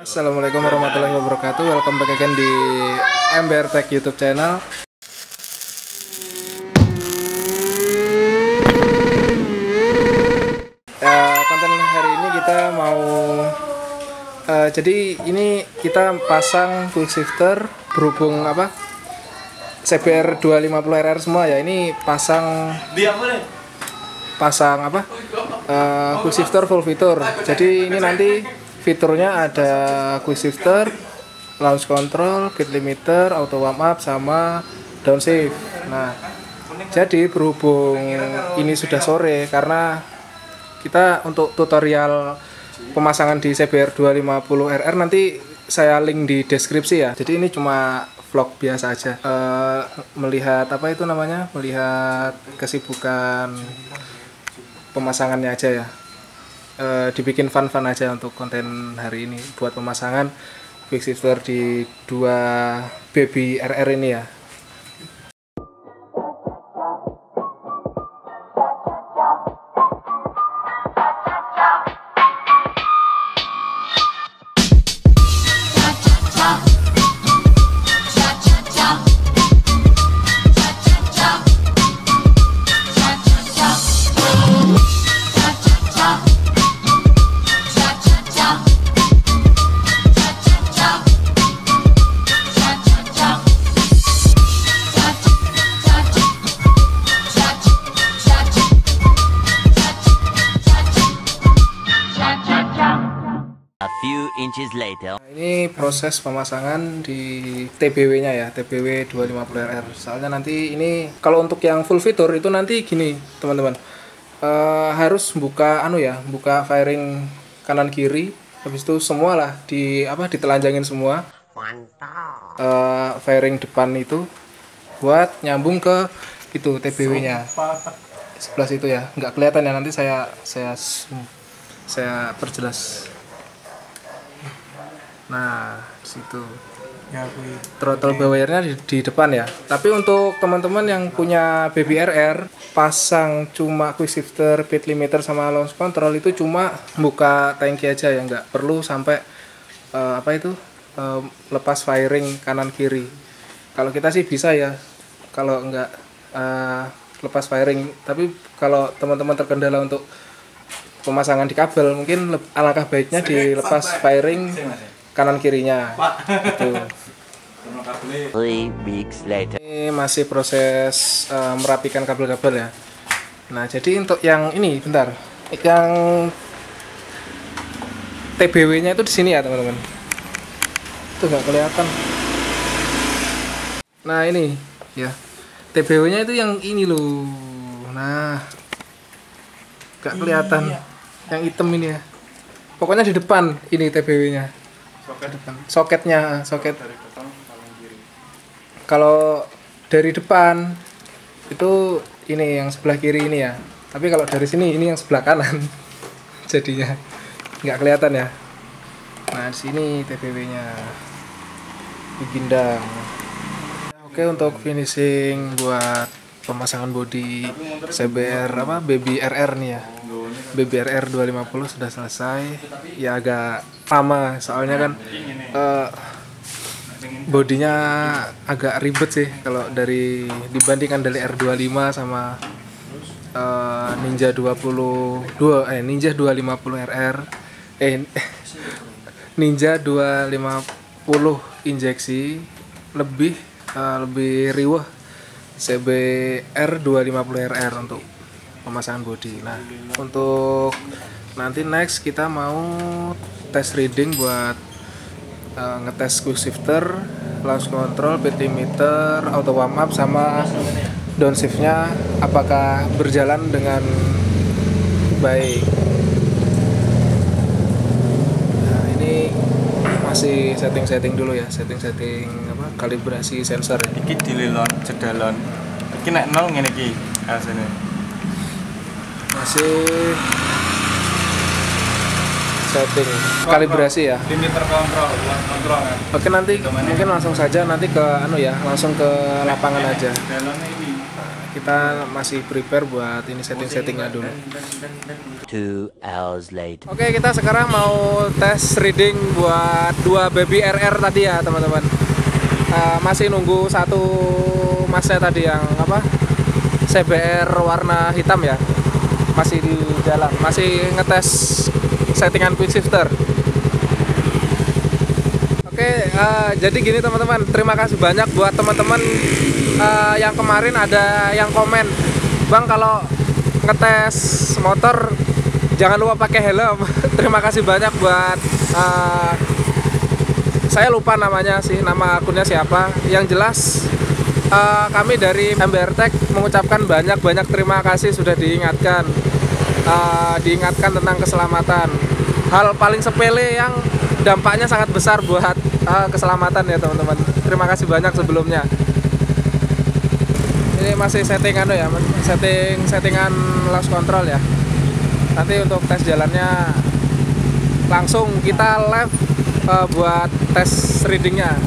Assalamualaikum warahmatullahi wabarakatuh. Welcome back again di MBR Tech YouTube channel. Konten hari ini kita mau jadi ini kita pasang quick shifter berhubung CBR 250RR semua ya. Ini pasang quick shifter full fitur. Jadi ini nanti fiturnya ada quick shifter, launch control, gate limiter, auto warm up sama downshift. Nah, jadi berhubung ini sudah sore karena kita untuk tutorial pemasangan di CBR 250RR nanti saya link di deskripsi ya. Jadi ini cuma vlog biasa aja. Melihat melihat kesibukan pemasangannya aja ya. Dibikin fun-fun aja untuk konten hari ini buat pemasangan quick shifter di 2 baby RR ini ya. A few inches later. Nah, ini proses pemasangan di TBW-nya ya, TBW 250RR. Soalnya nanti ini kalau untuk yang full fitur itu nanti gini, teman-teman. Harus buka buka fairing kanan kiri. Habis itu semualah ditelanjangin semua. Mantap. Fairing depan itu buat nyambung ke itu TBW-nya. Sebelah situ ya. Nggak kelihatan ya, nanti saya perjelas. Nah, situ. Ya, throttle bawahnya di depan ya. Tapi untuk teman-teman yang punya baby RR, pasang cuma quick shifter, gate limiter sama launch control itu cuma buka tangki aja ya, nggak perlu sampai lepas fairing kanan kiri. Kalau kita sih bisa ya, kalau nggak lepas fairing. Tapi kalau teman-teman terkendala untuk pemasangan di kabel, mungkin alangkah baiknya dilepas fairing kanan kirinya gitu. 3 weeks later. Ini masih proses merapikan kabel-kabel ya. Nah, jadi untuk yang ini bentar, yang TBW-nya itu di sini ya teman-teman. Itu nggak kelihatan. Nah ini ya, TBW-nya itu yang ini loh. Nah, nggak kelihatan. Yang hitam ini ya. Pokoknya di depan ini TBW-nya. Soket dari depan paling kiri. Kalau dari depan itu ini yang sebelah kiri ini ya, tapi kalau dari sini ini yang sebelah kanan. Jadinya nggak kelihatan ya. Nah, di sini TBW-nya digindang. Oke, untuk finishing buat pemasangan bodi CBR baby RR nih ya. Baby RR 250 sudah selesai. Ya agak lama soalnya kan bodinya agak ribet sih kalau dibandingkan dari R25 sama Ninja 250RR Ninja 250 injeksi lebih riweh CBR 250RR untuk pemasangan bodi. Nah, untuk nanti next kita mau tes reading buat ngetes quick shifter, launch control, gate limiter, auto warm up sama downshift-nya apakah berjalan dengan baik. Nah, ini masih setting dulu ya, setting kalibrasi sensor ya. Iki dililon jedalon. Iki nek 0 ngene iki asline. Masih setting kalibrasi ya. Limiter kontrol kan. Oke, nanti mungkin langsung saja nanti ke langsung ke lapangan aja. Jedalone iki. kita masih prepare buat ini setting-settingnya dulu. 2 hours later. Oke, kita sekarang mau tes reading buat 2 baby RR tadi ya teman-teman. Masih nunggu satu masnya tadi yang apa, CBR warna hitam ya, masih di jalan, masih ngetes settingan quick shifter. Oke, jadi gini teman-teman, terima kasih banyak buat teman-teman yang kemarin ada yang komen, Bang kalau ngetes motor jangan lupa pakai helm. Terima kasih banyak buat saya lupa namanya sih, nama akunnya siapa. Yang jelas kami dari MBR Tech mengucapkan banyak terima kasih sudah diingatkan tentang keselamatan. Hal paling sepele yang dampaknya sangat besar buat keselamatan ya teman-teman. Terima kasih banyak sebelumnya. Ini masih settingan ya, settingan loss control ya. Nanti untuk tes jalannya langsung kita live buat tes readingnya.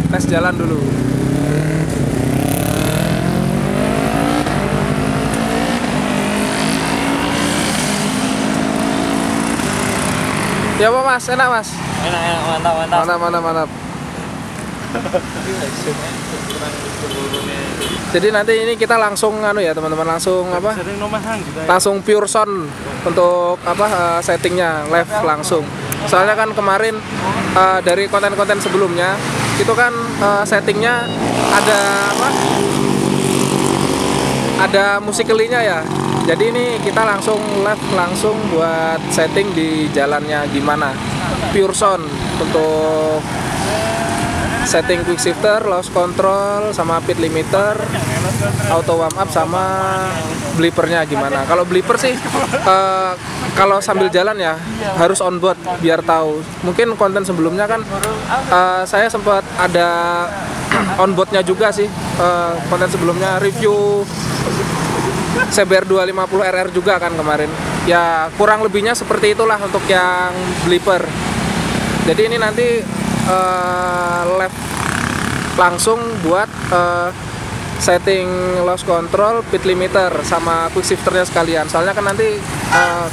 Tes jalan dulu. Ya apa mas, enak mas? Enak, Mantap. Jadi nanti ini kita langsung ya teman-teman, langsung apa? Langsung pure sound untuk apa settingnya live langsung. Soalnya kan kemarin dari konten-konten sebelumnya itu kan settingnya ada apa? Ada musikalinya ya. Jadi ini kita langsung live langsung buat setting di jalannya gimana. Pure sound untuk setting quick shifter, loss control, sama pit limiter, auto warm up sama blipernya gimana. Kalau bliper sih kalau sambil jalan ya harus on board biar tahu. Mungkin konten sebelumnya kan saya sempat ada on boardnya juga sih, konten sebelumnya review CBR 250 RR juga kan kemarin. Ya kurang lebihnya seperti itulah untuk yang bliper. Jadi ini nanti live langsung buat setting loss control, pit limiter sama quick shifternya sekalian. Soalnya kan nanti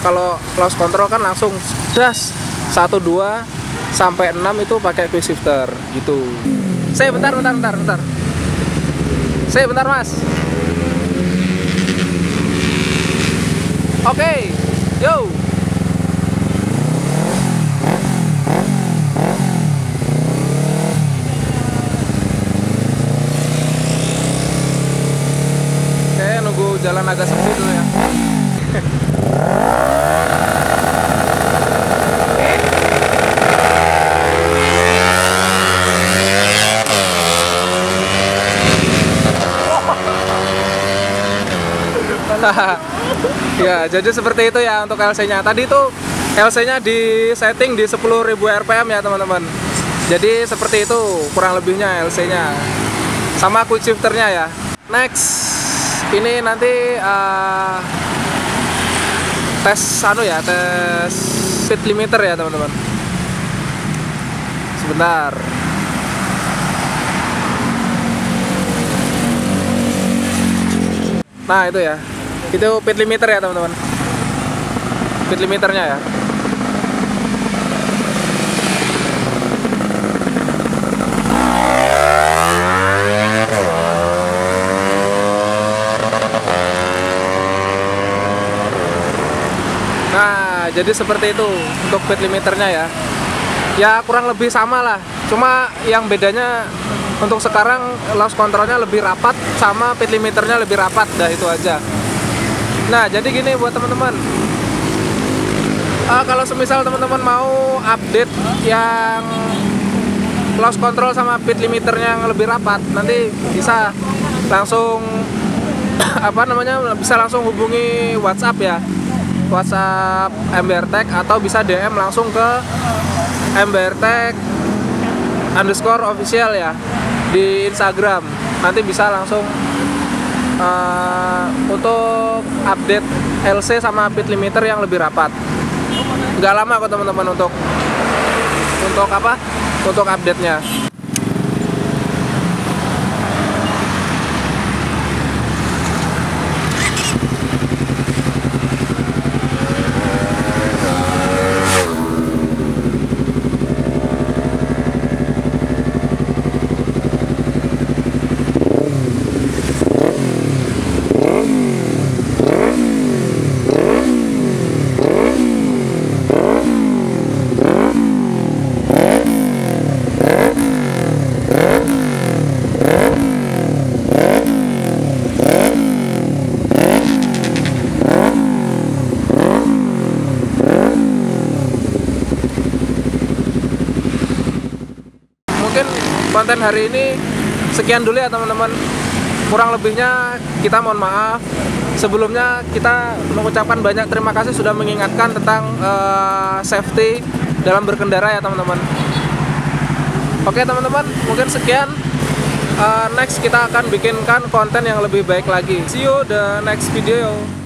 kalau loss control kan langsung das 1, 2 sampai 6 itu pakai quick shifter gitu. Saya bentar. Saya bentar mas. Oke, yo. Oke, nunggu jalan agak sepi dulu ya. Ya, jadi seperti itu ya untuk LC-nya. Tadi tuh LC-nya di setting di 10.000 RPM ya teman-teman. Jadi seperti itu kurang lebihnya LC-nya. Sama quick shifternya ya. Next, ini nanti tes tes pit limiter ya teman-teman. Sebentar. Nah itu ya. Itu pit limiter ya teman-teman, pit limiternya ya. Nah jadi seperti itu untuk pit limiternya ya. Ya kurang lebih sama lah, cuma yang bedanya untuk sekarang loss controlnya lebih rapat sama pit limiternya lebih rapat, dah itu aja. Nah jadi gini buat teman-teman, kalau semisal teman-teman mau update yang loss control sama pit limiternya yang lebih rapat, nanti bisa langsung bisa langsung hubungi WhatsApp ya, WhatsApp MBR Tech, atau bisa DM langsung ke MBR Tech _official ya di Instagram. Nanti bisa langsung untuk update LC sama pit limiter yang lebih rapat. Nggak lama kok teman-teman untuk untuk update-nya. konten hari ini sekian dulu ya teman-teman. Kurang lebihnya kita mohon maaf. Sebelumnya kita mengucapkan banyak terima kasih sudah mengingatkan tentang safety dalam berkendara ya teman-teman. Oke teman-teman, mungkin sekian. Next kita akan bikinkan konten yang lebih baik lagi. See you the next video.